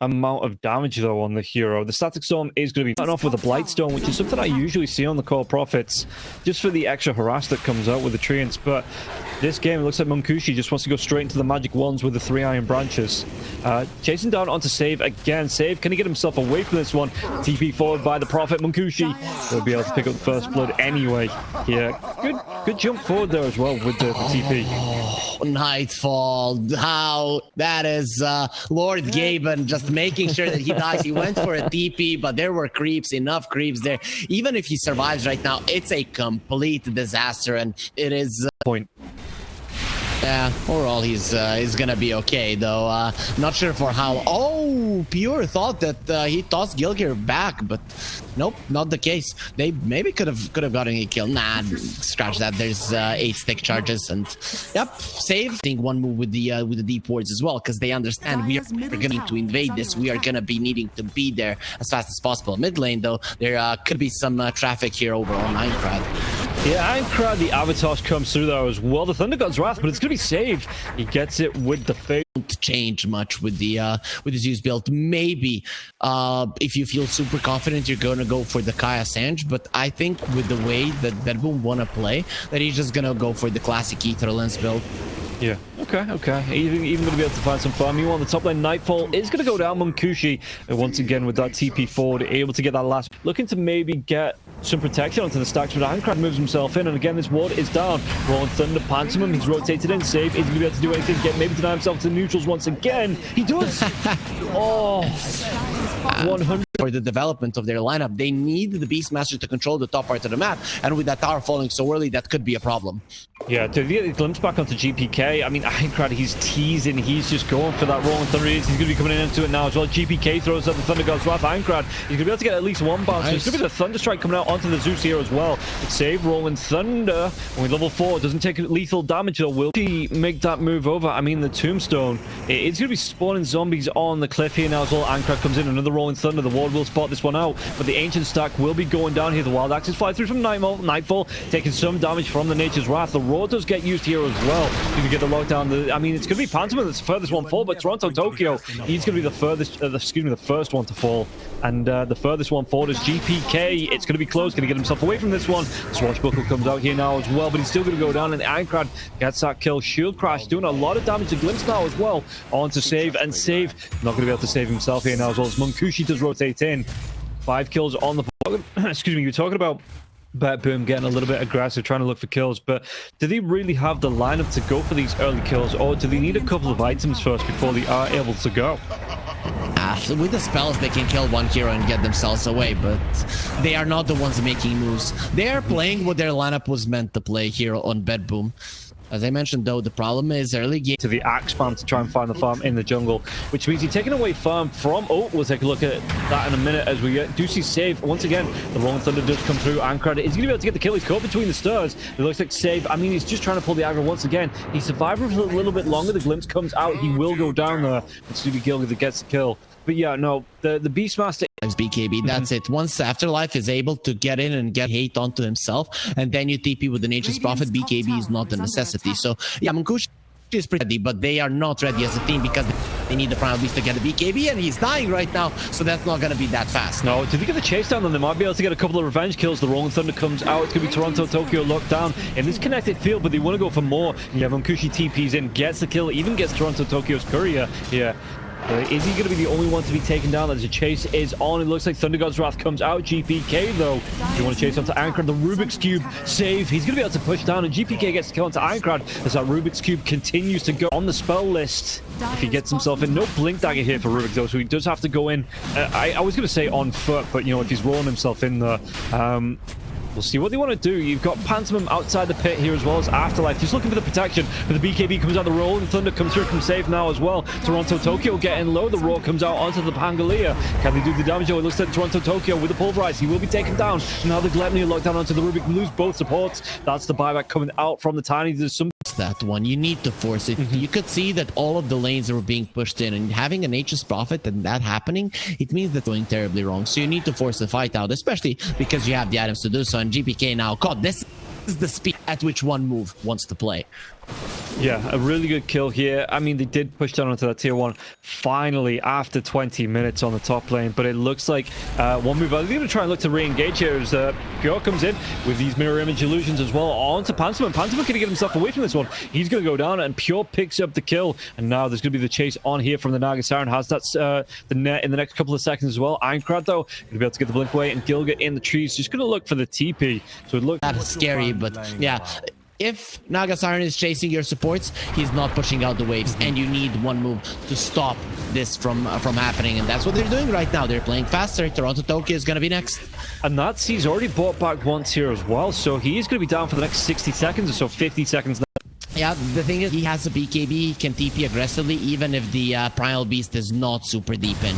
amount of damage though on the hero. The static storm is going to be starting off with a Blightstone, which is something I usually see on the core prophets just for the extra harass that comes out with the treants. But this game, it looks like Munkushi just wants to go straight into the magic wands with the 3 iron branches. Chasing down onto Save again. Save, can he get himself away from this one? TP forward by the prophet. Munkushi will be able to pick up the first blood anyway. Yeah, good jump forward there as well with the TP. Oh, Nightfall, how that is Lord Gaben just making sure that he dies. He went for a TP, but there were enough creeps there. Even if he survives right now, it's a complete disaster, and it is point. Yeah, overall he's gonna be okay though. Not sure for how. Oh, Pure thought that he tossed Gilgir back, but nope, not the case. They maybe could have gotten a kill. Nah, scratch that. There's 8 stick charges, and yep, save. I think one move with the deep wards as well, because they understand we are going to invade this. We are gonna be needing to be there as fast as possible. Mid lane though, there could be some traffic here over on Aincrad. Yeah, Aincrad, the Avatars comes through there as well. The Thunder God's Wrath, but it's going to be saved. He gets it with the face. Don't change much with the Zeus build. Maybe if you feel super confident, you're going to go for the Kaya Sanj. But I think with the way that BETBOOM want to play, that he's just going to go for the classic Ether Lens build. Yeah, okay. Even going to be able to find some farm. You on the top lane, Nightfall is going to go down. Munkushi, once again with that TP forward, able to get that last. Looking to maybe get some protection onto the stacks, but Aincrad moves himself in, and again, this ward is down. Rolling Thunder pants him, he's rotated in, Save, is going to be able to do anything, maybe deny himself to the neutrals once again. He does! Oh, 100. For the development of their lineup, they need the Beastmaster to control the top part of the map, and with that tower falling so early, that could be a problem. Yeah, to get a glimpse back onto GPK, I mean, Aincrad, he's teasing, he's just going for that Rolling Thunder. He's going to be coming into it now as well. GPK throws out the Thunder God's Wrath. Aincrad, he's going to be able to get at least one bounce. Nice. It's going to be the Thunder Strike coming out onto the Zeus here as well. It's save Rolling Thunder with level 4. Doesn't take lethal damage, though. Will he make that move over? I mean, the Tombstone, it's going to be spawning zombies on the cliff here now as well. Aincrad comes in, another Rolling Thunder. The ward will spot this one out, but the Ancient Stack will be going down here. The Wild Axes fly through from Nightfall, taking some damage from the Nature's Wrath. The Roar does get used here as well. You can get the lockdown. I mean, it's going to be Pantomime that's the furthest one fall, but Toronto Tokyo, he's going to be the furthest, the first one to fall. And the furthest one forward is GPK. It's going to be close, going to get himself away from this one. Swashbuckle comes out here now as well, but he's still going to go down, and Aincrad gets that kill. Shield Crash doing a lot of damage to Glimpse now as well. On to Save, and Save not going to be able to save himself here now as well as Munkushi does rotate in. 5 kills on the board. Excuse me, you were talking about BETBOOM getting a little bit aggressive, trying to look for kills, but do they really have the lineup to go for these early kills, or do they need a couple of items first before they are able to go? With the spells, they can kill one hero and get themselves away, but they are not the ones making moves. They are playing what their lineup was meant to play here on BETBOOM. As I mentioned, though, the problem is early game to the Axe farm to try and find the farm in the jungle, which means you're taking away farm from... Oh, we'll take a look at that in a minute as we do see Save. Once again, the Rolling Thunder does come through. Aincrad is going to be able to get the kill. He's caught between the stars. It looks like Save, I mean, he's just trying to pull the aggro once again. He survived for a little bit longer. The glimpse comes out. He will go down there. It's Stevie Gilgir that gets the kill. But yeah, no, the Beastmaster... BKB, that's it. Once Afterlife is able to get in and get hate onto himself, and then you TP with the Nature's Prophet, BKB is not a necessity. So yeah, Munkushi is pretty ready, but they are not ready as a team because they need the Primal Beast to get the BKB, and he's dying right now, so that's not going to be that fast. No, did they get the chase down? Then they might be able to get a couple of revenge kills. The Rolling Thunder comes out. It's going to be Toronto Tokyo locked down in this connected field, but they want to go for more. Yeah, Munkushi TPs in, gets the kill, even gets Toronto Tokyo's courier. Yeah. Is he going to be the only one to be taken down as the chase is on? It looks like Thunder God's Wrath comes out. GPK, though, if you want to chase onto Aincrad, the Rubik's Cube save. He's going to be able to push down, and GPK gets the kill onto Aincrad as that Rubik's Cube continues to go on the spell list. If he gets himself in, no Blink Dagger here for Rubik, though, so he does have to go in. I was going to say on foot, but, you know, if he's rolling himself in there... We'll see what they want to do. You've got Pantomime outside the pit here as well as Afterlife. Just looking for the protection. But the BKB comes out the roll, and Thunder comes through from Save now as well. Toronto Tokyo getting low. The Roar comes out onto the Pangolier. Can they do the damage? Oh, it looks like Toronto Tokyo with the Pulverize. He will be taken down. Now the Glepnir locked down onto the Rubik. Lose both supports. That's the buyback coming out from the Tiny. There's some... That one, you need to force it. You could see that all of the lanes were being pushed in, and having a Nature's Prophet and that happening, it means that going terribly wrong. So you need to force the fight out, especially because you have the items to do so. And GPK now caught. This is the speed at which one move wants to play. Yeah, a really good kill here. I mean, they did push down onto that tier 1 finally after 20 minutes on the top lane, but it looks like one move. They're going to try and look to re-engage here as Pure comes in with these mirror image illusions as well onto Pantomim. Pantomim can get himself away from this one. He's going to go down, and Pure picks up the kill, and now there's going to be the chase on here from the Naga Siren. Has that the net in the next couple of seconds as well. Ironcrad, though, going to be able to get the blink away, and Gilga in the trees just going to look for the TP. So it looks... That's scary, but yeah. If Naga Siren is chasing your supports, he's not pushing out the waves, and you need one move to stop this from happening, and that's what they're doing right now. They're playing faster. Toronto Tokyo is going to be next. And that's, he's already bought back once here as well, so he is going to be down for the next 60 seconds or so, 50 seconds now. Yeah, the thing is, he has a BKB, he can TP aggressively, even if the Primal Beast is not super deep in.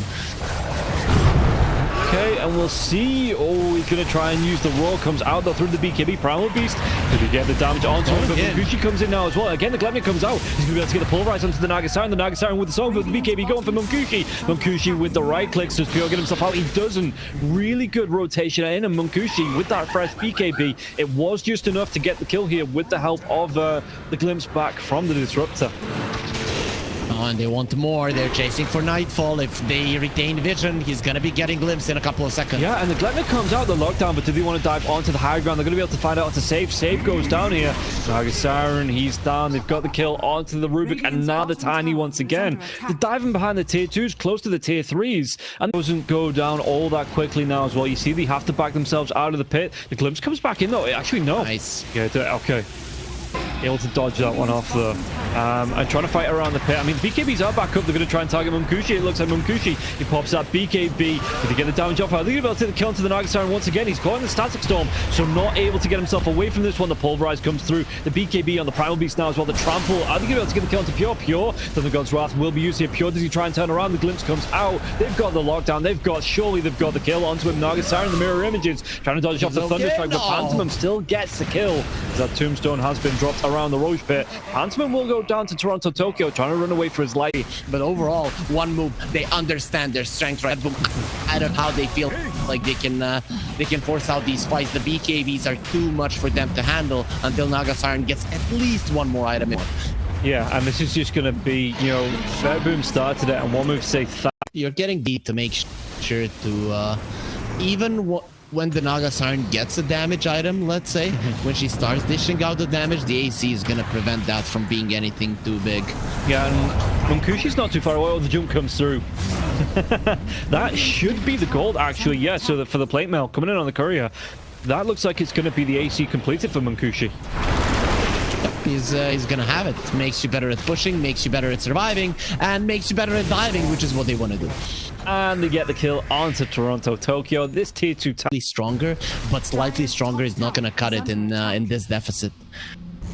Okay, and we'll see. Oh, he's going to try and use the roll. Comes out though through the BKB. Primal Beast. Did he get the damage onto him? But Munkushi comes in now as well. Again, the Glemnik comes out. He's going to be able to get the pulverize onto the Naga Siren. The Naga Siren with the song, but the BKB going for Munkushi. Munkushi with the right clicks. Does Pure get himself out? He doesn't. Really good rotation in, and Munkushi with that fresh BKB. It was just enough to get the kill here with the help of the glimpse back from the Disruptor. Oh, and they want more. They're chasing for Nightfall. If they retain vision, he's going to be getting glimpse in a couple of seconds. Yeah, and the Gletnik comes out the lockdown, but do they want to dive onto the high ground? They're going to be able to find out how to save. Save goes down here. Naga Siren, he's down. They've got the kill onto the Rubik, and now the Tiny once again. They're diving behind the tier 2s, close to the tier 3s, and it doesn't go down all that quickly now as well. You see, they have to back themselves out of the pit. The glimpse comes back in, though. Actually, no. Nice. Yeah, okay. Able to dodge that one off though. And trying to fight around the pit. I mean, BKBs are back up. They're going to try and target Munkushi. It looks like Munkushi. He pops that BKB. Did he get the damage off? They're going to be able to take the kill onto the Naga Siren once again. He's caught in the Static Storm, so not able to get himself away from this one. The Pulverize comes through. The BKB on the Primal Beast now as well. The Trample. Are they going to be able to get the kill onto Pure? Pure. Then the God's Wrath will be used here. Pure, does he try and turn around? The Glimpse comes out. They've got the lockdown. Surely they've got the kill onto him. Naga Siren, the mirror images. Trying to dodge off the Thunderstrike, but Pantomim still gets the kill. That Tombstone has been dropped around the Roche pit. Pantomim will go down to Toronto Tokyo, trying to run away for his life. But overall, one move, they understand their strength, right? I don't know how they feel like they can force out these fights. The BKBs are too much for them to handle until Naga Siren gets at least one more item in. Yeah, and this is just going to be, you know, BETBOOM started it, and one move say you're getting beat to make sure to even when the Naga Siren gets a damage item, let's say, when she starts dishing out the damage, the AC is going to prevent that from being anything too big. Yeah, and Munkushi's not too far away. The jump comes through. That should be the gold, actually. Yeah, so for the plate mail coming in on the courier, that looks like it's going to be the AC completed for Munkushi. He's going to have it. Makes you better at pushing, makes you better at surviving, and makes you better at diving, which is what they want to do. And they get the kill onto Toronto Tokyo. This tier 2 stronger, but slightly stronger is not going to cut it in this deficit.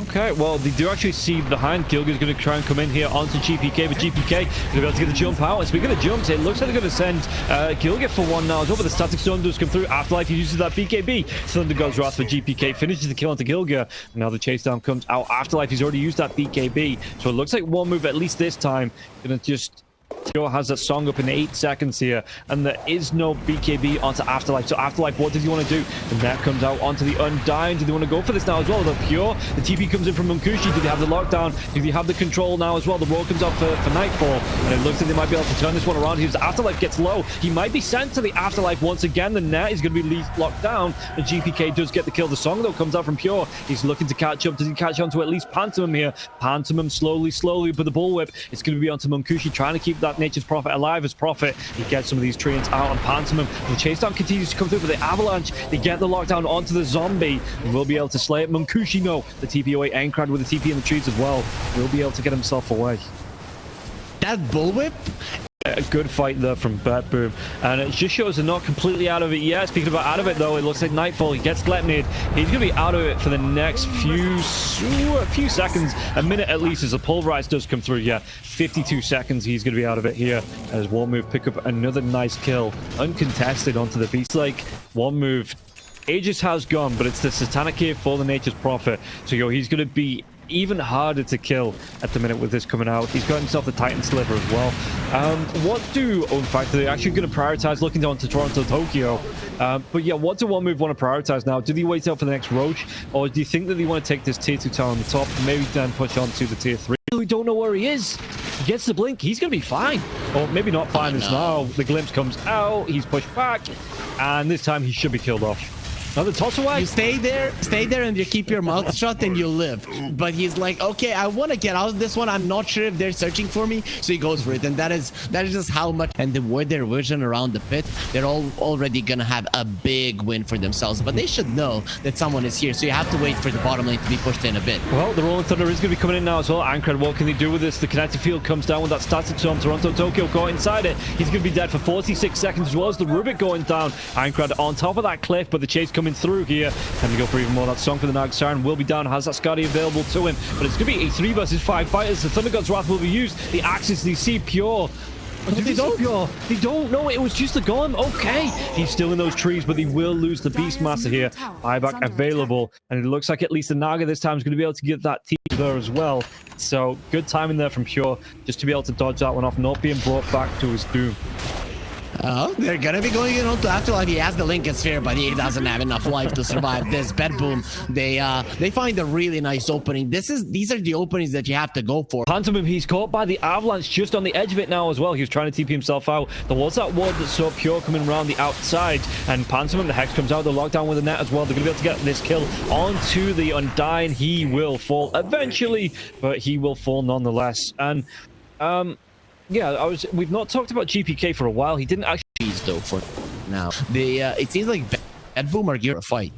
Okay, well, they do actually see behind. Gilga's going to try and come in here onto GPK, but GPK going to be able to get the jump out. And speaking of jumps, it looks like they're going to send Gilga for one now as well, but the Static Storm does come through. Afterlife, he uses that BKB. Thunder God's Wrath for GPK, finishes the kill onto Gilga. Now the chase down comes out. Afterlife, he's already used that BKB, so it looks like one move at least this time. Going to just... Pure has that song up in 8 seconds here, and there is no BKB onto Afterlife. So Afterlife, what does he want to do? The net comes out onto the Undying. Do they want to go for this now as well? The Pure, the TP comes in from Munkushi. Do they have the lockdown? Do they have the control now as well? The roll comes out for Nightfall, and it looks like they might be able to turn this one around. His Afterlife gets low. He might be sent to the Afterlife once again. The net is going to be locked down, and GPK does get the kill. The song, though, comes out from Pure. He's looking to catch up. Does he catch on to at least Pantomim here? Pantomim slowly, but the bullwhip, it's going to be onto Munkushi, trying to keep that Nature's Prophet alive as Prophet. He gets some of these treants out on Pantomim. The chase down continues to come through for the Avalanche. They get the lockdown onto the zombie. And will be able to slay it. Munkushi, no. The TP away. Encrad with the TP in the trees as well. Will be able to get himself away. That bullwhip? A good fight there from BETBOOM, and it just shows they're not completely out of it yet. Speaking about out of it, though, it looks like Nightfall. He gets Gletnid. He's going to be out of it for the next few seconds, a minute at least, as the Pulverize does come through. Yeah, 52 seconds he's going to be out of it here, as one move pick up another nice kill, uncontested onto the beast. Like one move, Aegis has gone, but it's the Satanic here for the Nature's Prophet. So he's going to be even harder to kill at the minute with this coming out. He's got himself the Titan Sliver as well. What do, in fact, they're actually going to prioritize looking down to Toronto, Tokyo. But yeah, what do one move want to prioritize now? Do they wait out for the next Roach, or do you think that they want to take this tier 2 tower on the top, maybe then push on to the tier 3? We don't know where he is. He gets the blink, he's going to be fine. Or maybe not fine as now. The glimpse comes out, he's pushed back, and this time he should be killed off. Now the toss away. You stay there and you keep your mouth shut and you live. But he's like, okay, I want to get out of this one. I'm not sure if they're searching for me. So he goes for it. And that is just how much. And with their vision around the pit, they're already going to have a big win for themselves. But they should know that someone is here. So you have to wait for the bottom lane to be pushed in a bit. Well, the Rolling Thunder is going to be coming in now as well. Ankred, what can they do with this? The kinetic field comes down with that static storm. Toronto, Tokyo caught inside it. He's going to be dead for 46 seconds as well as the Rubik going down. Ankred on top of that cliff, but the chase coming through here. Can we go for even more? That song for the Nag Siren will be down, has that Scotty available to him, but it's going to be a 3 versus 5 fighters. The Thunder God's Wrath will be used. The axes, they see Pure. They don't know it was just the golem. Okay, he's still in those trees, but he will lose the Beastmaster here. Buyback available, and it looks like at least the Naga this time is going to be able to get that team there as well. So good timing there from Pure, just to be able to dodge that one off, not being brought back to his doom. Oh, they're gonna be going in onto Afterlife. He has the Lincoln Sphere, but he doesn't have enough life to survive this. BETBOOM, they find a really nice opening. These are the openings that you have to go for. Pantomime, he's caught by the Avalanche just on the edge of it now as well. He was trying to TP himself out. There was that ward that saw Pure coming around the outside, and Pantomime, the Hex comes out, the lockdown with the net as well. They're gonna be able to get this kill onto the Undying. He will fall eventually, but he will fall nonetheless. And yeah, we've not talked about GPK for a while. He didn't actually though for now. It seems like BETBOOM are gearing for a fight.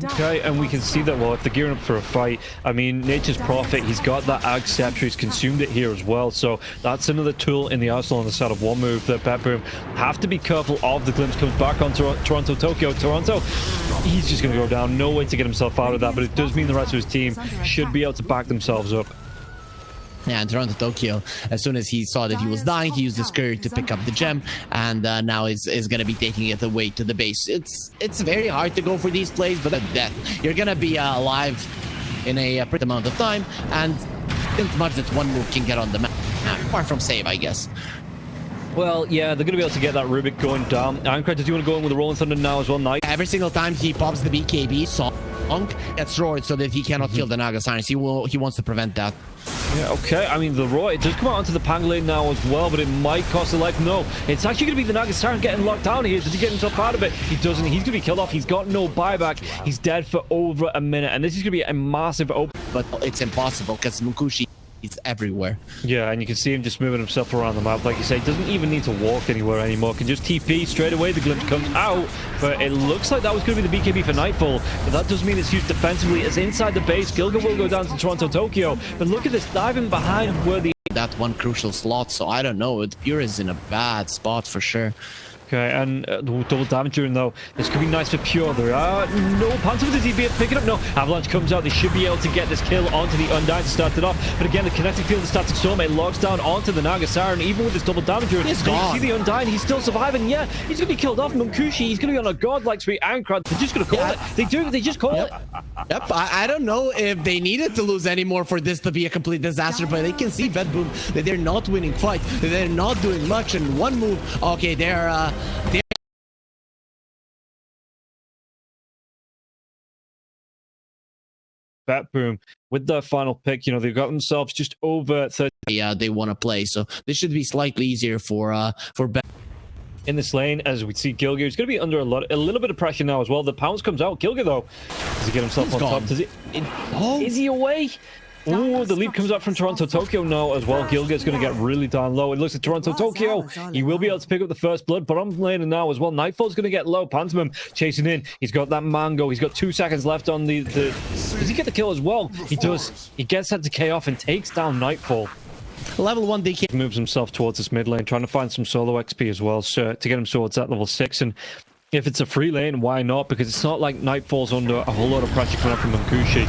Okay, and we can see that, well, if they're gearing up for a fight, I mean, Nature's Prophet, he's got that Ag Scepter, he's consumed it here as well, so that's another tool in the arsenal on the side of one move that BETBOOM have to be careful of. The glimpse comes back on Toronto, Tokyo. Toronto, he's just going to go down. No way to get himself out of that, but it does mean the rest of his team should be able to back themselves up. Yeah, and Toronto, Tokyo, as soon as he saw that he was dying, he used his courier to pick up the gem, and now is going to be taking it away to the base. It's very hard to go for these plays, but at death, you're going to be alive in a pretty amount of time, and it's much that one move can get on the map, apart from save, I guess. Well, yeah, they're going to be able to get that Rubik going down. Ankred, does he want to go in with the Rolling Thunder now as well? Nice. Every single time he pops the BKB, Song gets roared so that he cannot kill the Naga Sirens. He wants to prevent that. Yeah, okay. I mean, the roar, it does come out onto the Pangolin now as well, but it might cost a life. No, it's actually going to be the Naga Siren getting locked down here. Does he get himself out of it? He doesn't. He's going to be killed off. He's got no buyback. He's dead for over a minute, and this is going to be a massive open. But it's impossible because Munkushi is everywhere. Yeah, and you can see him just moving himself around the map. Like you say, doesn't even need to walk anywhere anymore. Can just TP straight away. The glimpse comes out, but it looks like that was going to be the BKB for Nightfall. But that does mean it's used defensively. It's inside the base. Gilga will go down to Toronto, Tokyo. But look at this, diving behind where the... That one crucial slot, so I don't know. Pure is in a bad spot for sure. Okay, and double damage during though. This could be nice for Pure. There are no Pantomime. Does he be picking up? No. Avalanche comes out. They should be able to get this kill onto the Undying to start it off. But again, the kinetic field, the static storm, it locks down onto the Naga Siren. Even with this double damage, you see the Undying. He's still surviving. Yeah, he's going to be killed off. Munkushi, he's going to be on a godlike streak. Ankred, they're just going to call it. They do. They just call it. Yep. I don't know if they needed to lose anymore for this to be a complete disaster, but they can see BETBOOM that they're not winning fight. They're not doing much. And one move. Okay, they're BETBOOM with their final pick, you know, they've got themselves just over 30. Yeah, they want to play, so this should be slightly easier for BETBOOM. In this lane, as we see Gilga, he's going to be under a little bit of pressure now as well. The pounce comes out. Gilga though, does he get himself on top? Does it? Is he away? Oh, the leap comes up from Toronto, Tokyo now as well. Gilga's going to get really down low. It looks at Toronto, Tokyo. He will be able to pick up the first blood, but I'm laning now as well. Nightfall's going to get low. Pantomime chasing in. He's got that mango. He's got 2 seconds left on the... Does he get the kill as well? He does. He gets that decay off and takes down Nightfall. Level 1 DK moves himself towards this mid lane, trying to find some solo XP as well, so, to get him towards that level 6. And if it's a free lane, why not? Because it's not like Nightfall's under a whole lot of pressure coming up from Munkushi,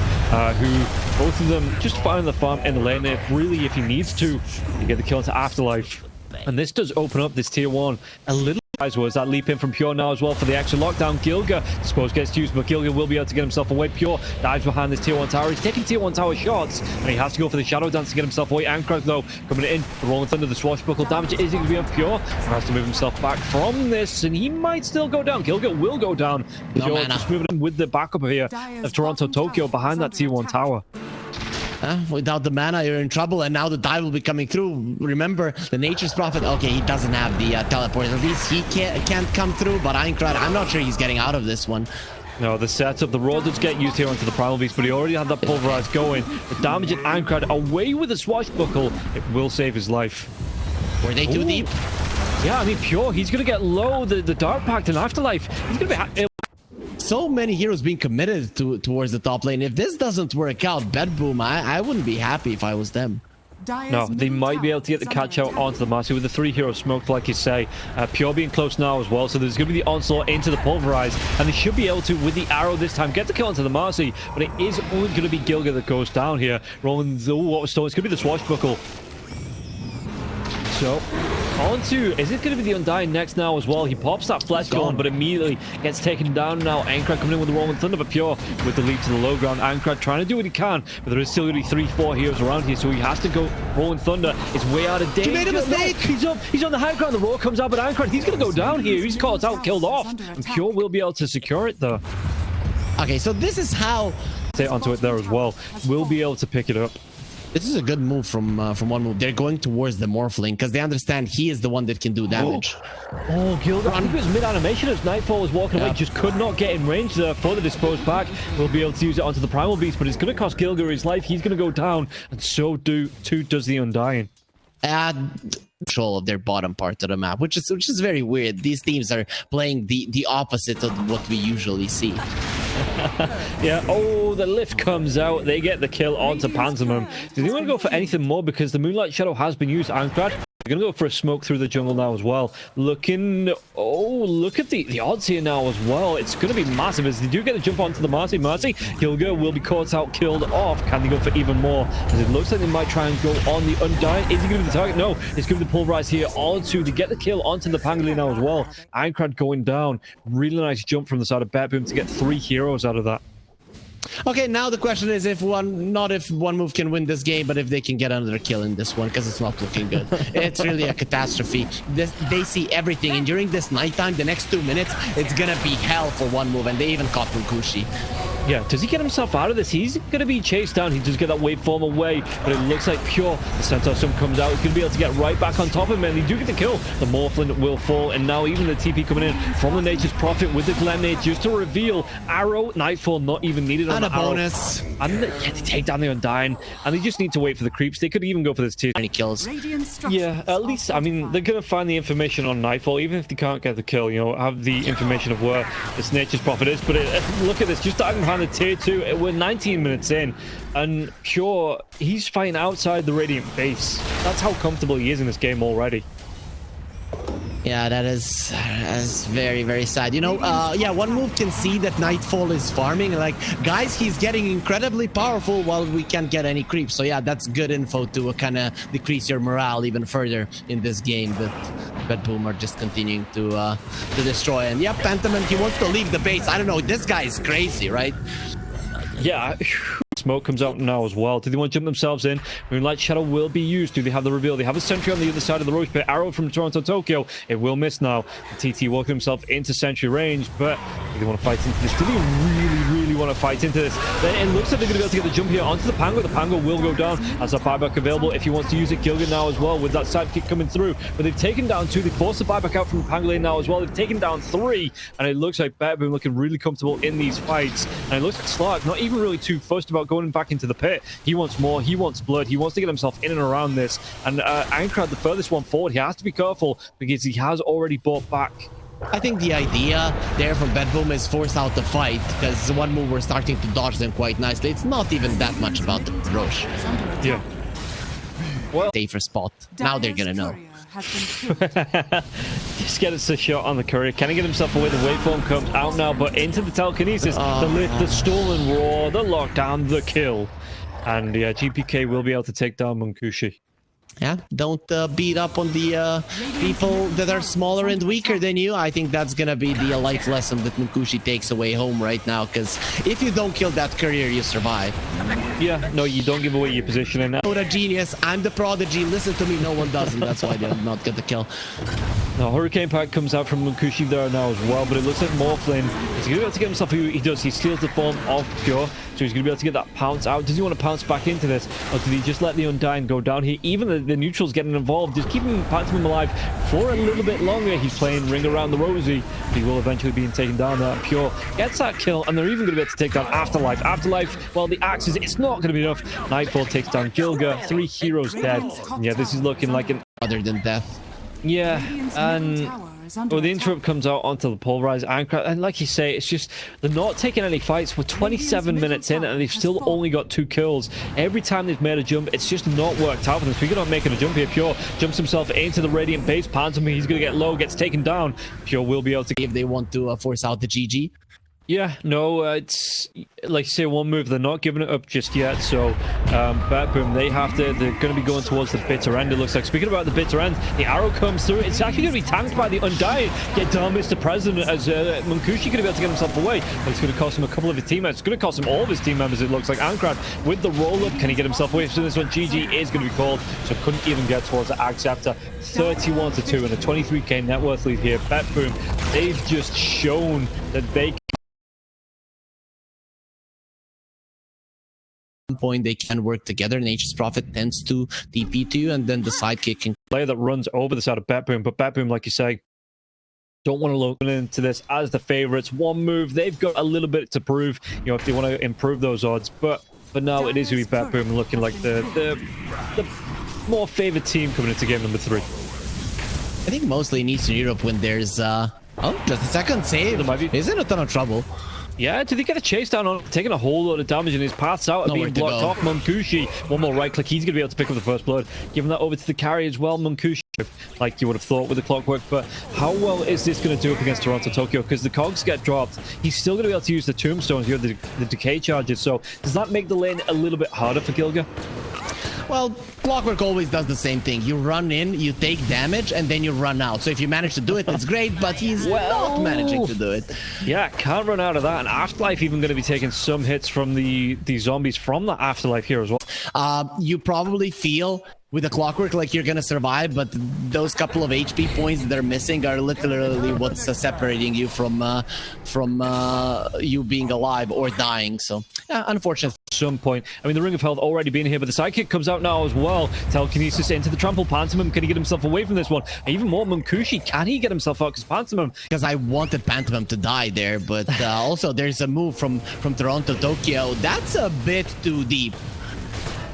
who both of them just find the farm in the lane. If he needs to get the kill into Afterlife. And this does open up this tier 1 a little Was that leap in from Pure now as well for the extra lockdown. Gilga, suppose, gets used, but Gilga will be able to get himself away. Pure dives behind this tier 1 tower. He's taking tier 1 tower shots, and he has to go for the shadow dance to get himself away. Ankrat, though, coming in. The Rolling Thunder, the swashbuckle damage is going to be on Pure. He has to move himself back from this, and he might still go down. Gilga will go down. Pure just moving in with the backup here of Toronto Tokyo behind that tier 1 tower. Without the mana, you're in trouble, and now the dive will be coming through. Remember, the Nature's Prophet, okay, he doesn't have the teleport. At least he can't come through, but Aincrad, I'm not sure he's getting out of this one. No, the setup, the road does get used here onto the Primal Beast, but he already had that pulverize going. The damage at Aincrad away with the swashbuckle, it will save his life. Were they too deep? Yeah, I mean, Pure, he's going to get low. The Dark Pact and Afterlife, he's going to be... So many heroes being committed towards the top lane. If this doesn't work out, BETBOOM, I wouldn't be happy if I was them. No, they might be able to get the catch out onto the Marcy with the 3 heroes smoked, like you say. Pure being close now as well, so there's going to be the onslaught into the pulverize, and they should be able to, with the arrow this time, get the kill onto the Marcy, but it is only going to be Gilga that goes down here. Rolling the what was stolen, it's going to be the swashbuckle. So, onto, is it going to be the Undying next now as well? He pops that flesh gun, but immediately gets taken down now. Aincrad coming in with the Rolling Thunder, but Pure with the leap to the low ground. Aincrad trying to do what he can, but there is still going to be 3-4 heroes around here, so he has to go. Rolling Thunder is way out of danger. He made a mistake! No, he's on the high ground, the roar comes out, but Aincrad, he's going to go down here. He's caught out, killed off, and Pure will be able to secure it though. Okay, so this is how... Stay onto it there as well. We'll be able to pick it up. This is a good move from one move. They're going towards the Morphling because they understand he is the one that can do damage. Oh, Gilda, I think it was mid-animation as Nightfall was walking away. Just could not get in range there for the disposed pack. We'll be able to use it onto the Primal Beast, but it's going to cost Gilga his life. He's going to go down, and so too does the Undying. Control of their bottom part of the map, which is very weird. These teams are playing the opposite of what we usually see. Yeah, oh, the lift comes out. They get the kill onto Panzerman. Do they want to go for anything more? Because the Moonlight Shadow has been used. Aincrad, they're going to go for a smoke through the jungle now as well. Looking... Oh, look at the odds here now as well. It's going to be massive as they do get to jump onto the Marcy. Gilga will be caught out, killed off. Can they go for even more? As it looks like they might try and go on the Undying. Is he going to be the target? No. It's going to be the pulverize here onto to get the kill onto the Pangoli now as well. Aincrad going down. Really nice jump from the side of BETBOOM to get 3 heroes out of that. Okay, now the question is not if one move can win this game, but if they can get another kill in this one, because it's not looking good. It's really a catastrophe. They see everything, and during this nighttime, the next 2 minutes, it's gonna be hell for one move, and they even caught Munkushi. Yeah, does he get himself out of this? He's going to be chased down. He does get that waveform away, but it looks like Pure. The Centaur Sun comes out. He's going to be able to get right back on top of him, and they do get the kill. The Morphling will fall, and now even the TP coming in from the Nature's Prophet with the Glenade just to reveal Arrow, Nightfall not even needed on and the a bonus. And they take down the Undying, and they just need to wait for the creeps. They could even go for this tier. Any kills? Yeah, at least, I mean, they're going to find the information on Nightfall, even if they can't get the kill, you know, have the information of where this Nature's Prophet is. But look at this, just diving behind the tier 2. We're 19 minutes in, and Pure, he's fighting outside the Radiant base. That's how comfortable he is in this game already. Yeah, that is very, very sad. You know, yeah, one move can see that Nightfall is farming. Like, guys, he's getting incredibly powerful while we can't get any creeps. So yeah, that's good info to kind of decrease your morale even further in this game. But BETBOOM are just continuing to destroy. And yeah, Pentiment, he wants to leave the base. I don't know, this guy is crazy, right? Yeah. Smoke comes out now as well. Do they want to jump themselves in? Moonlight Shadow will be used. Do they have the reveal? They have a sentry on the other side of the Roche Pit. Arrow from Toronto Tokyo. It will miss now. The TT walking himself into sentry range, but do they want to fight into this? Do they really want to fight into this? Then it looks like they're going to be able to get the jump here onto the Pango. The Pango will go down as a buyback available if he wants to use it. Gilgan now as well with that sidekick coming through. But they've taken down 2. They forced the buyback out from the Pango lane now as well. They've taken down 3. And it looks like BETBOOM looking really comfortable in these fights. And it looks like Slark not even really too fussed about going back into the pit. He wants more. He wants blood. He wants to get himself in and around this. And Aincrad, the furthest one forward, he has to be careful because he has already bought back. I think the idea there from BETBOOM is force out the fight because one move we're starting to dodge them quite nicely. It's not even that much about the Roche. Yeah. Well, safer spot. Now they're gonna know. Just get us a shot on the courier. Can he get himself away? The waveform comes out now, but into the telekinesis, the lift, the stolen roar, the lockdown, the kill. And yeah, GPK will be able to take down Munkushi. Yeah, don't beat up on the people that are smaller and weaker than you. I think that's gonna be the life lesson that Munkushi takes away home right now, because if you don't kill that courier, you survive. Yeah, no, you don't give away your position in that. I'm a genius, I'm the prodigy, listen to me, no one does, and that's why they'll not get the kill. Now, Hurricane Pack comes out from Munkushi there now as well, but it looks like Morphlin is going to be able to get himself who he does. He steals the form of Pure, so he's going to be able to get that pounce out. Does he want to pounce back into this, or did he just let the Undying go down here? Even the neutrals getting involved, just keeping Pantomim alive for a little bit longer. He's playing Ring Around the Rosy. He will eventually be taken down. That Pure gets that kill, and they're even going to be able to take down Afterlife. Afterlife, well, the axes, it's not going to be enough. Nightfall takes down Gilga. 3 heroes dead. And yeah, this is looking like an... Other than death. Yeah, and... well, the interrupt comes out onto the pulverized Aincrad, and like you say, it's just they're not taking any fights. We're 27 minutes in, and they've still only got 2 kills. Every time they've made a jump, it's just not worked out for them. Speaking of making a jump here, Pure jumps himself into the Radiant base. Pantomim, he's going to get low, gets taken down. Pure will be able to... if they want to force out the GG. Yeah, no, it's like you say, one move. They're not giving it up just yet. So, BETBOOM, they're going to be going towards the bitter end, it looks like. Speaking about the bitter end, the arrow comes through. It's actually going to be tanked by the Undying. Get down, Mr. President, as Munkushi going to be able to get himself away. But it's going to cost him a couple of his teammates. It's going to cost him all of his team members, it looks like. Aincrad with the roll-up. Can he get himself away? So this one, GG is going to be called. So couldn't even get towards the Axe after 31-2 and a 23k net worth lead here. BETBOOM, they've just shown that they point they can work together. Nature's Prophet tends to TP to you, and then the sidekick can player that runs over the side of BETBOOM. But BETBOOM, like you say, don't want to look into this as the favorites. One move, they've got a little bit to prove, you know, if they want to improve those odds. But now it is going to be BETBOOM looking like the more favored team coming into game number 3. I think mostly in Eastern Europe when there's just a second save, he's in a ton of trouble. Yeah, did he get a chase down on taking a whole lot of damage, and his path's out of being blocked off? Munkushi, one more right click, he's going to be able to pick up the first blood. Giving that over to the carry as well, Munkushi, like you would have thought with the clockwork. But how well is this going to do up against Toronto Tokyo? Because the cogs get dropped, he's still going to be able to use the tombstones here, the decay charges. So does that make the lane a little bit harder for Gilga? Well, Clockwork always does the same thing. You run in, you take damage, and then you run out. So if you manage to do it, that's great, but he's not managing to do it. Yeah, can't run out of that. And Afterlife even going to be taking some hits from the zombies from the Afterlife here as well. You probably feel with the Clockwork like you're gonna survive, but those couple of HP points that are missing are literally what's separating you from you being alive or dying. So yeah, unfortunate. At some point, I mean, the Ring of Health already been here, but the sidekick comes out now as well. Telekinesis into the trample. Pantomim, can he get himself away from this one? And even more, Munkushi, can he get himself out? Because Pantomim, because I wanted Pantomim to die there, but also there's a move from Toronto Tokyo that's a bit too deep.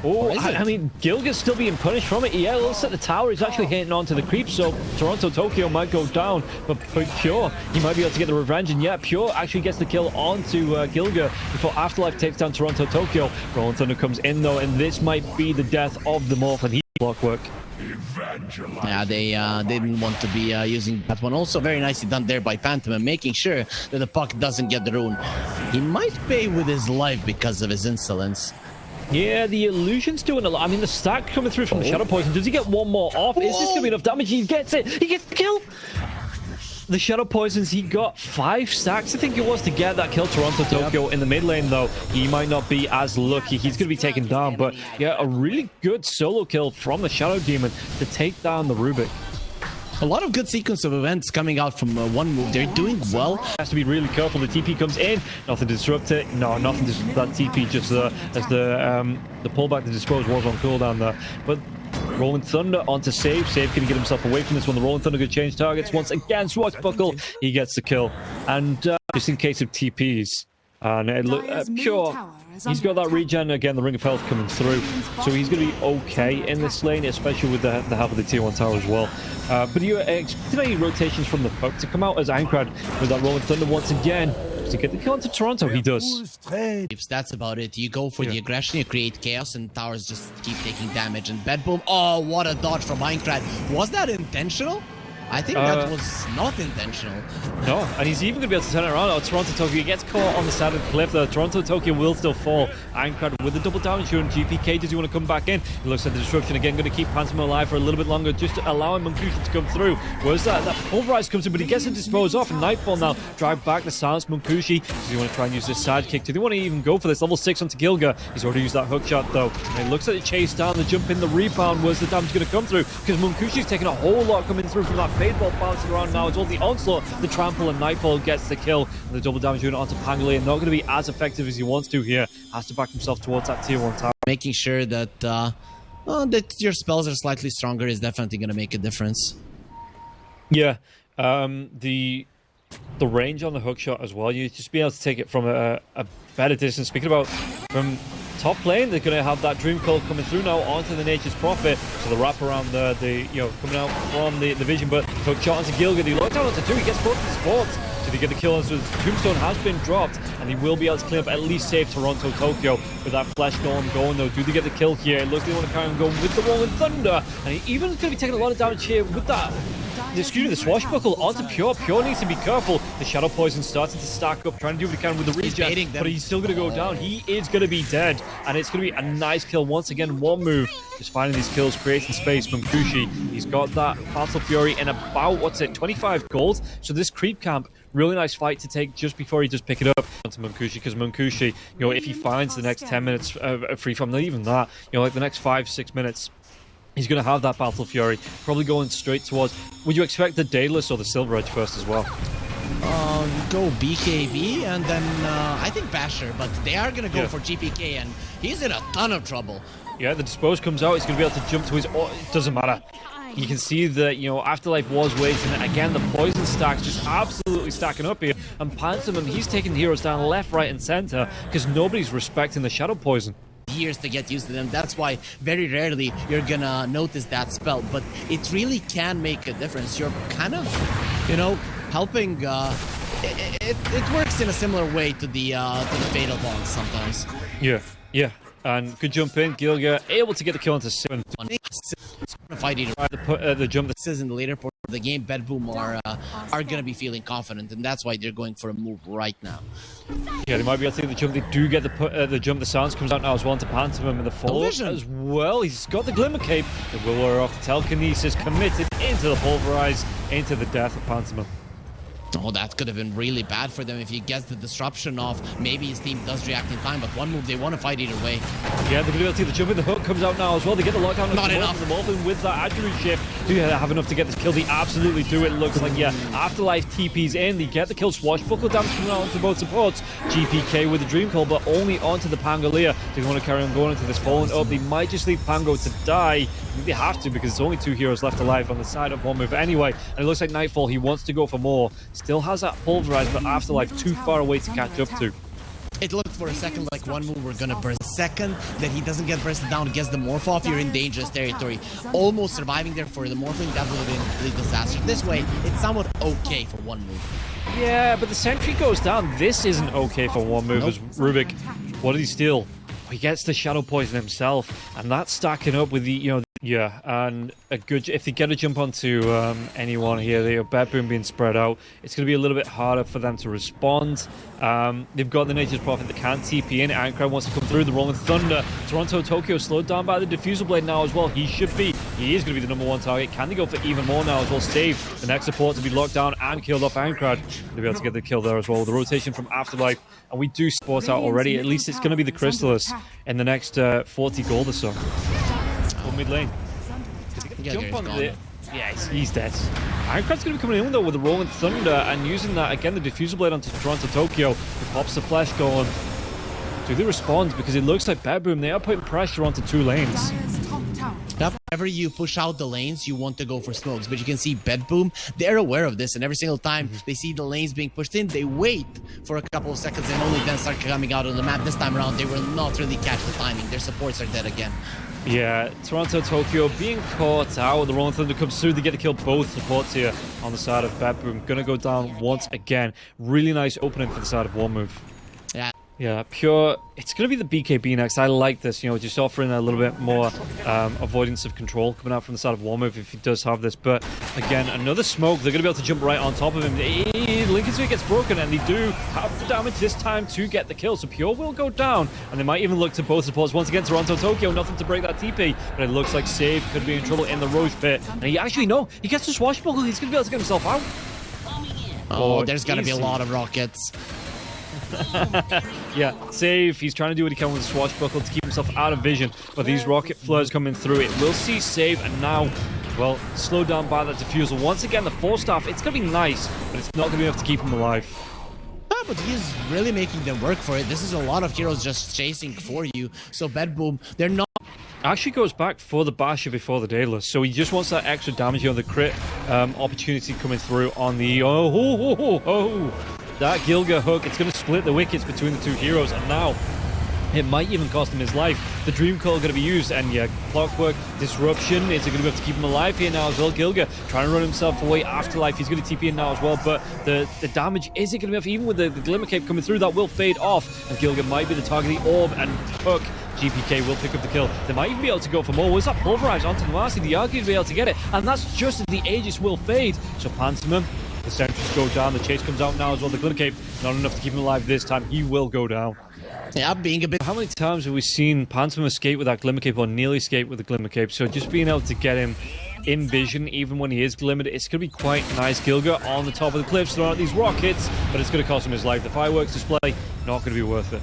Oh, I mean, Gilga's still being punished from it. Yeah, looks at the tower. He's actually hitting onto the creep, so Toronto Tokyo might go down. But Pure, he might be able to get the revenge. And yeah, Pure actually gets the kill onto Gilga before Afterlife takes down Toronto Tokyo. Rolling Thunder comes in, though, and this might be the death of the Morph, and he clockwork. Yeah, they didn't want to be using that one. Also, very nicely done there by Pantomim, making sure that the puck doesn't get the rune. He might pay with his life because of his insolence. Yeah, the illusion's doing a lot. I mean, the stack coming through from the Shadow Poison. Does he get one more off? Is this going to be enough damage? He gets it. He gets the kill. The Shadow Poisons, he got 5 stacks, I think it was, to get that kill. Toronto Tokyo in the mid lane, though, he might not be as lucky. He's going to be taken down. But yeah, a really good solo kill from the Shadow Demon to take down the Rubik. A lot of good sequence of events coming out from one move. They're doing well. Has to be really careful. The TP comes in. Nothing to disrupt it. No, nothing to disrupt that TP. Just as the pullback to dispose was on cooldown there. But Rolling Thunder onto Save. Save can he get himself away from this one. The Rolling Thunder could change targets once again. Swashbuckle. He gets the kill. And just in case of TPs. And Pure, he's got that regen again, the Ring of Health coming through, so he's going to be okay in this lane, especially with the help of the tier 1 tower as well. But you expected any rotations from the puck to come out as Aincrad with that Rolling Thunder once again to get the kill into Toronto. He does. That's about it. You go for the aggression, you create chaos, and towers just keep taking damage. And BETBOOM, oh, what a dodge from Aincrad. Was that intentional? I think that was not intentional. No, and he's even going to be able to turn it around. Oh, Toronto Tokyo, he gets caught on the side of the cliff there. Toronto Tokyo will still fall. Ironclad with the double damage here on GPK. Does he want to come back in? It looks like the disruption again going to keep Phantom alive for a little bit longer, just allowing Munkushi to come through. Where's that pulverize comes in, but he gets it disposed off. And Nightfall now drive back the silence. Munkushi, does he want to try and use this sidekick? Do they want to even go for this? Level 6 onto Gilga. He's already used that hook shot though. And it looks like the chase down, the jump in, the rebound. Where's the damage going to come through? Because Munkushi's taking a whole lot coming through from that fade ball bouncing around now. It's all the onslaught, the trample, and Nightfall gets the kill. And the double damage unit onto Pangolier. Not going to be as effective as he wants to here. Has to back himself towards that tier 1 tower. Making sure that that your spells are slightly stronger is definitely going to make a difference. Yeah, the range on the hook shot as well. You just be able to take it from a better distance. Speaking about from top lane, they're going to have that Dream Call coming through now onto the Nature's Prophet. So the wrap around the coming out from the vision, but hook shot onto Gilga. The lockdown onto 2. He gets both the sports. Did he get the kill? So the Tombstone has been dropped, and he will be able to clean up, at least save Toronto Tokyo with that flesh golem going though. Do they get the kill here? It looks like they want to carry on going with the Rolling Thunder, and he even is going to be taking a lot of damage here with that. The swashbuckle onto Pure. Pure needs to be careful. The Shadow Poison starting to stack up, trying to do what he can with the regen, but he's still going to go down. He is going to be dead, and it's going to be a nice kill once again. One move, just finding these kills, creating space from Kushi. He's got that Fatal Fury in about, 25 gold. So this creep camp, really nice fight to take just before he just pick it up onto Munkushi, because Munkushi, if he finds the next 10 minutes free from, not even that, like the next 5-6 minutes, he's going to have that Battle Fury, probably going straight towards... Would you expect the Daedalus or the Silver Edge first as well? Go BKB and then I think Basher, but they are going to go for GPK, and he's in a ton of trouble. Yeah, the Dispose comes out, he's going to be able to jump to his... Oh, it doesn't matter. You can see that, Afterlife was waiting. Again, the poison stacks just absolutely stacking up here. And Pantomim, he's taking the heroes down left, right, and center because nobody's respecting the Shadow Poison. Years to get used to them. That's why very rarely you're gonna notice that spell, but it really can make a difference. You're kind of, helping. It works in a similar way to the Fatal Bonds sometimes. Yeah. And good jump in. Gilga able to get the kill into 7. Fighting the jump. This is in the later part of the game. BETBOOM are gonna be feeling confident, and that's why they're going for a move right now. Yeah, they might be able to take the jump. They do get the jump. The silence comes out now as well into Pantomim in the fall as well. He's got the Glimmer Cape. The will wear off. The Telekinesis committed into the Pulverize, into the death of Pantomim. Oh, that could have been really bad for them if he gets the disruption off. Maybe his team does react in time, but one move, they want to fight either way. Yeah, they're going to be able to see the jump in. The hook comes out now as well. They get the lockdown. Not enough. The Morphin with that attribute shift. Do they have enough to get this kill? They absolutely do. It looks like, Afterlife TP's in. They get the kill. Swashbuckle damage coming out onto both supports. GPK with the Dream Call, but only onto the Pangolier. They want to carry on going into this falling up. They might just leave Pango to die. They have to, because there's only 2 heroes left alive on the side of one move anyway. And it looks like Nightfall, he wants to go for more. Still has that Pulverize, but Afterlife too far away to catch up to. It looked for a second like one move we're gonna burst. Second that he doesn't get bursted down, gets the morph off, you're in dangerous territory. Almost surviving there for the morphing, that would have been a complete disaster. This way, it's somewhat okay for one move. Yeah, but the sentry goes down. This isn't okay for one move. As Rubik, what did he steal? He gets the Shadow Poison himself, and that's stacking up with the, and a good... If they get a jump onto anyone here, the BETBOOM being spread out, it's going to be a little bit harder for them to respond. They've got the Nature's Prophet that can't TP in. Ironclad wants to come through. The Rolling Thunder. Toronto Tokyo slowed down by the Diffusal Blade now as well. He is going to be the #1 target. Can they go for even more now as well? Save the next support to be locked down and killed off Ironclad. They'll be able to get the kill there as well. The rotation from Afterlife. And we do support out already. At least it's going to be the Chrysalis in the next 40 gold or so. Mid lane. Jump on the... Yeah, he's dead. Ironclad's going to be coming in though with the Rolling Thunder and using that again, the Diffusal Blade onto Toronto Tokyo. He pops the flesh going. Do they respond? Because it looks like BETBOOM, they are putting pressure onto 2 lanes. Whenever you push out the lanes, you want to go for smokes, but you can see BETBOOM, they're aware of this, and every single time they see the lanes being pushed in, they wait for a couple of seconds and only then start coming out on the map. This time around, they will not really catch the timing. Their supports are dead again. Yeah, Toronto Tokyo being caught out. The Rolling Thunder comes through. They get to kill both supports here on the side of BETBOOM. Gonna go down once again. Really nice opening for the side of one move. Yeah, Yeah, Pure, it's going to be the BKB next. I like this, you know, just offering a little bit more avoidance of control coming out from the side of Warmove if he does have this. But again, another smoke, they're going to be able to jump right on top of him. Lincoln's Sphere gets broken, and they do have the damage this time to get the kill. So Pure will go down, and they might even look to both supports. Once again, Toronto Tokyo, nothing to break that TP, but it looks like Save could be in trouble in the Roche pit. And he actually, no, he gets to swashbuckle, he's going to be able to get himself out. Oh, there's going to be a lot of rockets. Yeah, Save, he's trying to do what he can with the swashbuckle to keep himself out of vision, but these rocket flares coming through, it will see Save, and now, well, slowed down by that diffusal. Once again, the 4-staff, it's going to be nice, but it's not going to be enough to keep him alive. Yeah, but he's really making them work for it. This is a lot of heroes just chasing for you, so BETBOOM, they're not... Actually goes back for the Basher before the Daedalus, so he just wants that extra damage on the crit opportunity coming through on the... That Gilga hook, it's going to split the wickets between the two heroes, and now it might even cost him his life. The Dream Coil going to be used, and yeah, Clockwork, Disruption, is it going to be able to keep him alive here now as well? Gilga trying to run himself away, Afterlife, he's going to TP in now as well, but the damage, is it going to be enough? Even with the Glimmer Cape coming through, that will fade off, and Gilga might be the target of the Orb, and Hook, GPK will pick up the kill. They might even be able to go for more. Was that Pulverize onto the Marcy? The Arcade will be able to get it, and that's just as the Aegis will fade. So Pantomime, the sentries go down, the chase comes out now as well. The Glimmer Cape, not enough to keep him alive this time. He will go down. Yeah, being a bit... How many times have we seen Pantomime escape with that Glimmer Cape, or nearly escape with the Glimmer Cape? So just being able to get him in vision, even when he is glimmered, it's going to be quite nice. Gilga on the top of the cliffs, throwing out these rockets, but it's going to cost him his life. The fireworks display, not going to be worth it.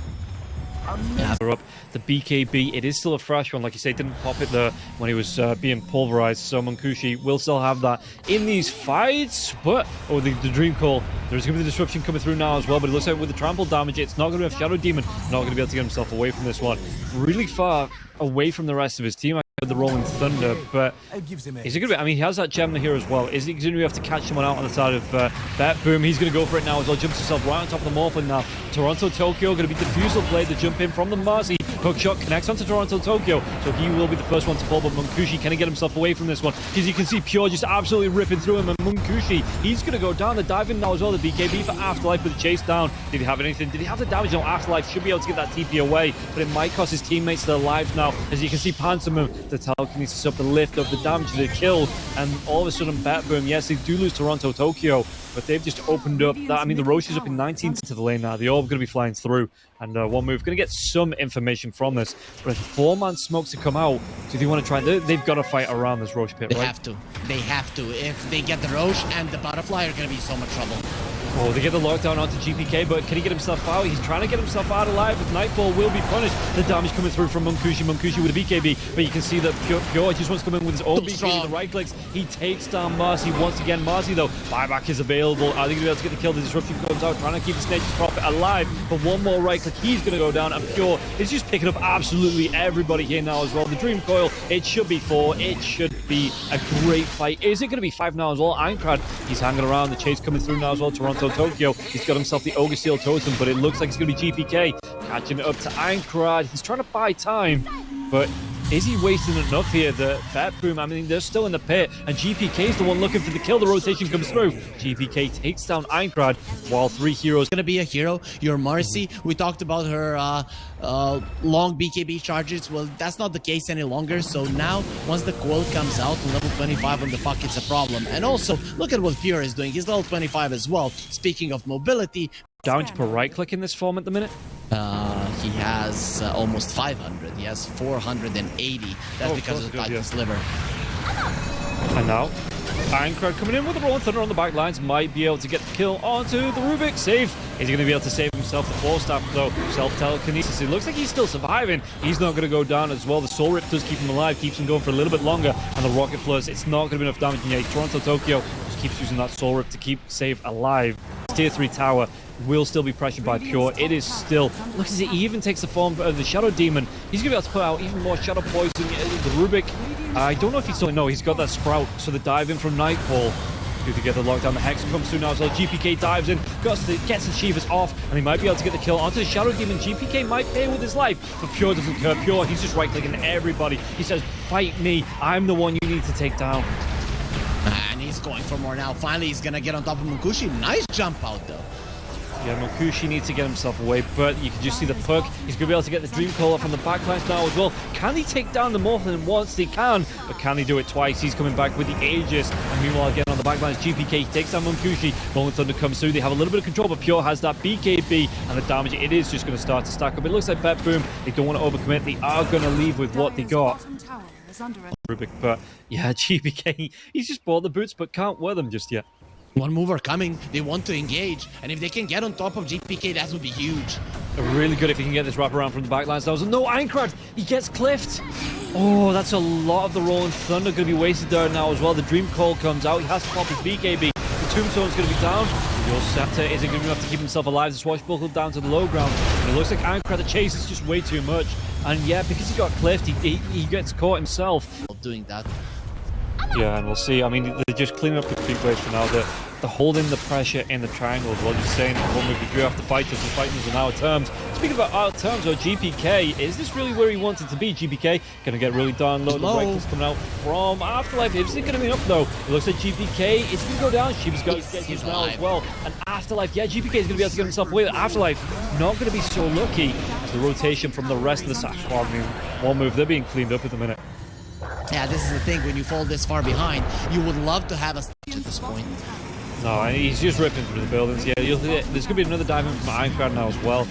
Yeah. Up the BKB, it is still a fresh one, like you say, didn't pop it there when he was being pulverized, so Munkushi will still have that in these fights, but the Dream Call, there's going to be the disruption coming through now as well, but it looks like with the trample damage, it's not going to have Shadow Demon, not going to be able to get himself away from this one. Really far away from the rest of his team, the Rolling Thunder, but is it going to be, I mean, he has that gem here as well. Is he going to have to catch someone out on the side of BETBOOM? He's going to go for it now as well, jumps himself right on top of the Morphling now. Toronto Tokyo going to be Diffusal Blade to jump in from the Marcy. Hook shot connects onto Toronto Tokyo, so he will be the first one to fall, but Munkushi, can he get himself away from this one? Because you can see Pure just absolutely ripping through him, and Munkushi, he's going to go down. The dive in now as well, the BKB for Afterlife with the chase down. Did he have anything? Did he have the damage? No, Afterlife should be able to get that TP away, but it might cost his teammates their lives now. As you can see, Pantomime, the telekinesis up the lift of the damage to the kill, and all of a sudden BETBOOM, yes, they do lose Toronto Tokyo, but they've just opened up that. I mean, the Roche is up in 19th to the lane now. The Orb going to be flying through, and one move. Going to get some information from this, but if 4-man smokes to come out, do they want to try? They've got to fight around this Roche pit, right? They have to. They have to. If they get the Roche and the Butterfly, are going to be so much trouble. Oh, they get the lockdown onto GPK, but can he get himself out? He's trying to get himself out alive, but Nightfall will be punished. The damage coming through from Munkushi with a BKB, but you can see that Pure just wants to come in with his own BKB, the right clicks. He takes down Marcy once again. Marcy, though, buyback is available. Are they going to be able to get the kill? The disruption comes out, trying to keep the Snake's Prophet alive, but one more right click, he's going to go down, and Pure is just picking up absolutely everybody here now as well. The Dream Coil, it should be 4. It should be a great fight. Is it going to be 5 now as well? Ironclad, he's hanging around. The chase coming through now as well. Toronto Tokyo, he's got himself the Ogre Steel Totem, but it looks like it's going to be GPK catching it up to Ironclad. He's trying to buy time, but is he wasting enough here? The BETBOOM, I mean, they're still in the pit, and GPK is the one looking for the kill. The rotation comes through. GPK takes down Ironclad, while 3 heroes. Going to be a hero. Your Marcy, we talked about her long BKB charges. Well, that's not the case any longer. So now, once the coil comes out, level 25 on the puck, it's a problem. And also, look at what Pure is doing. He's level 25 as well. Speaking of mobility, damage per right click in this form at the minute? He has almost 500. He has 480. That's because of the Titan's liver. And now, Ironclad coming in with the Rolling Thunder on the back lines, might be able to get the kill onto the Rubik. Save. Is he going to be able to save himself? The 4-staff, though, self-telekinesis. It looks like he's still surviving. He's not going to go down as well. The Soul Rip does keep him alive, keeps him going for a little bit longer. And the Rocket Flares, it's not going to be enough damage. And yeah, Toronto Tokyo just keeps using that Soul Rip to keep Save alive. Tier 3 tower will still be pressured by Pure. It is still, look as he even takes the form of the Shadow Demon. He's going to be able to put out even more Shadow Poison. The Rubik, I don't know if he's still, no, he's got that Sprout, so the dive in from Nightfall. Do to get the lockdown. The Hex comes through now as well. GPK dives in, gets the Shivas off, and he might be able to get the kill onto the Shadow Demon. GPK might pay with his life, but Pure doesn't care. Pure, he's just right-clicking everybody. He says, fight me, I'm the one you need to take down. And he's going for more now. Finally, he's going to get on top of Munkushi. Nice jump out, though. Yeah, Mokushi needs to get himself away, but you can just see the puck. He's going to be able to get the Dream Caller from the backlines now as well. Can he take down the Morphin once? He can, but can he do it twice? He's coming back with the Aegis, and meanwhile again on the backlines, GPK takes down Mokushi. Rolling Thunder comes through. They have a little bit of control, but Pure has that BKB, and the damage, it is just going to start to stack up. It looks like BETBOOM, they don't want to overcommit. They are going to leave with what they got. Rubik, but yeah, GPK, he's just bought the boots, but can't wear them just yet. One mover coming, they want to engage, and if they can get on top of GPK, that would be huge. Really good if he can get this wrap around from the backlines. No, Aincrad, he gets cliffed. Oh, that's a lot of the Rolling Thunder going to be wasted there now as well. The Dream Call comes out, he has to pop his BKB. The Tombstone's going to be down. Your Scepter isn't good enough to keep himself alive. The Swashbuckle down to the low ground. And it looks like Aincrad, the chase is just way too much. And yeah, because he got cliffed, he gets caught himself. Doing that. Yeah, and we'll see. I mean, they're just cleaning up the creep waves for now. They're holding the pressure in the triangles while just saying, well, we do have to fight us and fighting us on our terms. Speaking about our terms, or GPK, is this really where he wanted to be? GPK gonna get really darn low. The Reckless coming out from Afterlife. Is it gonna be enough though? It looks like GPK is gonna go down. Shiva's got to get his now as well. And Afterlife, yeah, GPK is gonna be able to get himself away. Afterlife not gonna be so lucky as the rotation from the rest of the side. I mean, one move, they're being cleaned up at the minute. Yeah, this is the thing. When you fall this far behind, you would love to have a stage at this point. No, he's just ripping through the buildings. Yeah, there's going to be another dive in from Aincrad now as well.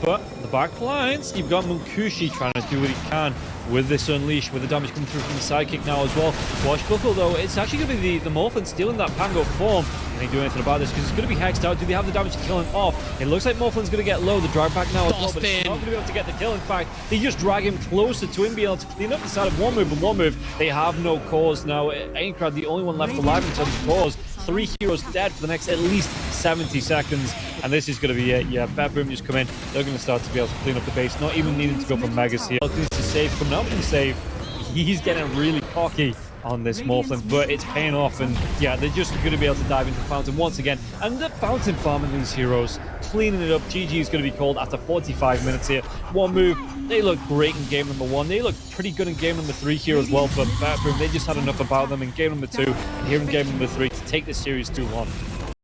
But the back lines, you've got Mokushi trying to do what he can with this Unleash, with the damage coming through from the sidekick now as well. Swashbuckle, though, it's actually going to be the Morphin stealing that Pango form. Can he do anything about this? Because it's going to be hexed out. Do they have the damage to kill him off? It looks like Morphin's going to get low. The drag back now as well, but it's not going to be able to get the kill. In fact, they just drag him closer to him, being able to clean up the side of one move. And one move, they have no cause now. Aincrad, the only one left alive in terms of cause. 3 heroes dead for the next at least 70 seconds. And this is going to be it. Yeah, BETBOOM just come in. They're going to start to be able to clean up the base. Not even needing to go for Megas here. Needs to save, coming out from save. He's getting really cocky on this Morphin, but it's paying off, and yeah, they're just going to be able to dive into Fountain once again, and they're Fountain farming these heroes, cleaning it up. GG is going to be called after 45 minutes here. One move, they look great in game number 1, they look pretty good in game number 3 here as well, but BETBOOM, they just had enough about them in game number 2, and here in game number 3 to take this series 2-1.